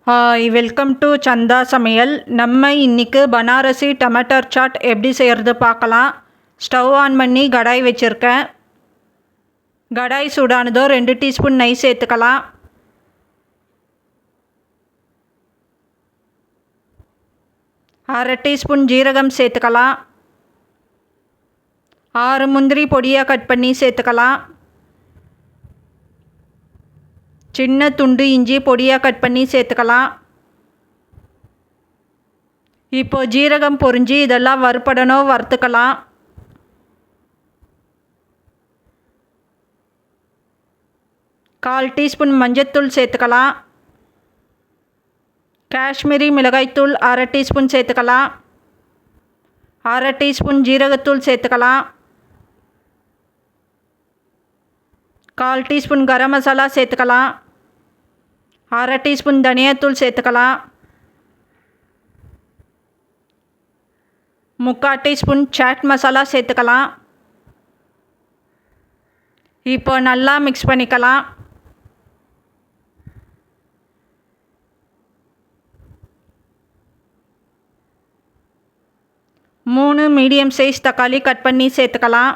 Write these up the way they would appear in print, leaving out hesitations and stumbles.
Hi, welcome to சந்தா சமையல். நம்ம இன்றைக்கி பனாரசி டமாட்டர் சாட் எப்படி செய்கிறது பார்க்கலாம். ஸ்டவ் ஆன் பண்ணி கடாய் வச்சுருக்கேன். கடாய் சூடானதோ 2 டீஸ்பூன் நெய் சேர்த்துக்கலாம். அரை டீஸ்பூன் ஜீரகம் சேர்த்துக்கலாம். 6 முந்திரி பொடியாக கட் பண்ணி சேர்த்துக்கலாம். சின்ன துண்டு இஞ்சி பொடியாக கட் பண்ணி சேர்த்துக்கலாம். இப்போது ஜீரகம் பொரிஞ்சு இதெல்லாம் வறுப்படணும், வறுத்துக்கலாம். கால் டீஸ்பூன் மஞ்சத்தூள் சேர்த்துக்கலாம். காஷ்மீரி மிளகாய்த்தூள் அரை டீஸ்பூன் சேர்த்துக்கலாம். அரை டீஸ்பூன் ஜீரகத்தூள் சேர்த்துக்கலாம். கால் டீஸ்பூன் கரம் மசாலா சேர்த்துக்கலாம். அரை டீஸ்பூன் தனியாத்தூள் சேர்த்துக்கலாம். 3/4 டீஸ்பூன் சாட் மசாலா சேர்த்துக்கலாம். இப்போ நல்லா மிக்ஸ் பண்ணிக்கலாம். மூணு மீடியம் சைஸ் தக்காளி கட் பண்ணி சேர்த்துக்கலாம்.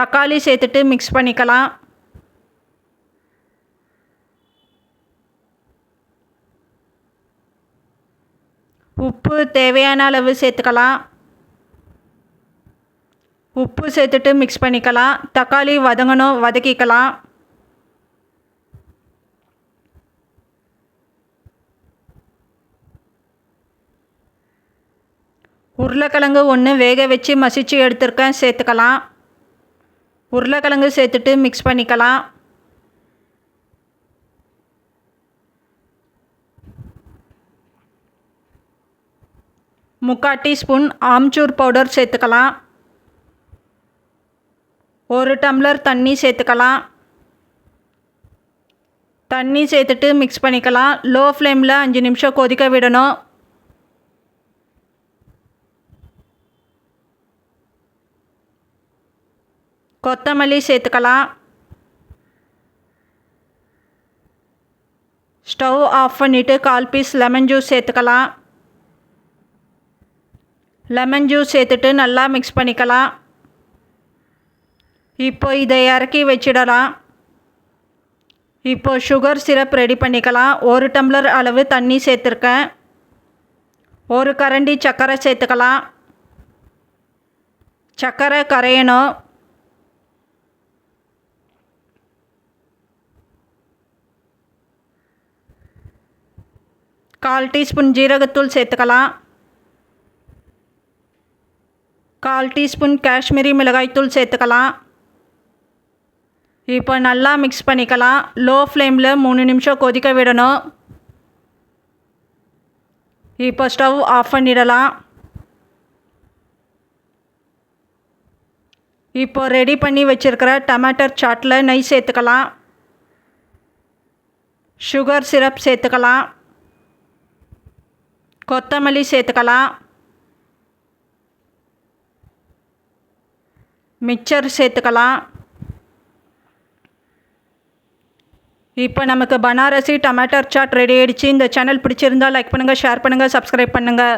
தக்காளி சேர்த்துட்டு மிக்ஸ் பண்ணிக்கலாம். உப்பு தேவையான அளவு சேர்த்துக்கலாம். உப்பு சேர்த்துட்டு மிக்ஸ் பண்ணிக்கலாம். தக்காளி வதங்கணும், வதக்கிக்கலாம். உருளைக்கிழங்கு 1 வேக வச்சு மசிச்சு எடுத்துருக்கேன், சேர்த்துக்கலாம். உருளைக்கிழங்கு சேர்த்துட்டு மிக்ஸ் பண்ணிக்கலாம். முக்கால் டீஸ்பூன் ஆம்ச்சூர் பவுடர் சேர்த்துக்கலாம். 1 டம்ளர் தண்ணி சேர்த்துக்கலாம். தண்ணி சேர்த்துட்டு மிக்ஸ் பண்ணிக்கலாம். லோ ஃப்ளேமில் 5 நிமிஷம் கொதிக்க விடணும். கொத்தமல்லி சேர்த்துக்கலாம். ஸ்டவ் ஆஃப் பண்ணிவிட்டு 1/4 பீஸ் லெமன் ஜூஸ் சேர்த்துக்கலாம். லெமன் ஜூஸ் சேர்த்துட்டு நல்லா மிக்ஸ் பண்ணிக்கலாம். இப்போ இதை இறக்கி வச்சிடலாம். இப்போ சுகர் சிரப் ரெடி பண்ணிக்கலாம். 1 டம்ளர் அளவு தண்ணி சேர்த்துருக்கேன். 1 கரண்டி சர்க்கரை சேர்த்துக்கலாம். சர்க்கரை கரையணும். கால் டீஸ்பூன் ஜீரகத்தூள் சேர்த்துக்கலாம். 1/4 டீஸ்பூன் காஷ்மீரி மிளகாய்த்தூள் சேர்த்துக்கலாம். இப்போ நல்லா மிக்ஸ் பண்ணிக்கலாம். லோ ஃப்ளேமில் 3 நிமிஷம் கொதிக்க விடணும். இப்போ ஸ்டவ் ஆஃப் பண்ணிடலாம். இப்போ ரெடி பண்ணி வச்சுருக்கிற டமாட்டர் சாட்டில் நெய் சேர்த்துக்கலாம். சுகர் சிரப் சேர்த்துக்கலாம். கொத்தமல்லி சேர்த்துக்கலாம். மிக்சர் சேர்த்துக்கலாம். இப்போ நமக்கு பனாரசி டமாட்டர் சாட் ரெடி ஆகிடுச்சு. இந்த சேனல் பிடிச்சிருந்தால் லைக் பண்ணுங்கள், ஷேர் பண்ணுங்கள், சப்ஸ்கிரைப் பண்ணுங்கள்.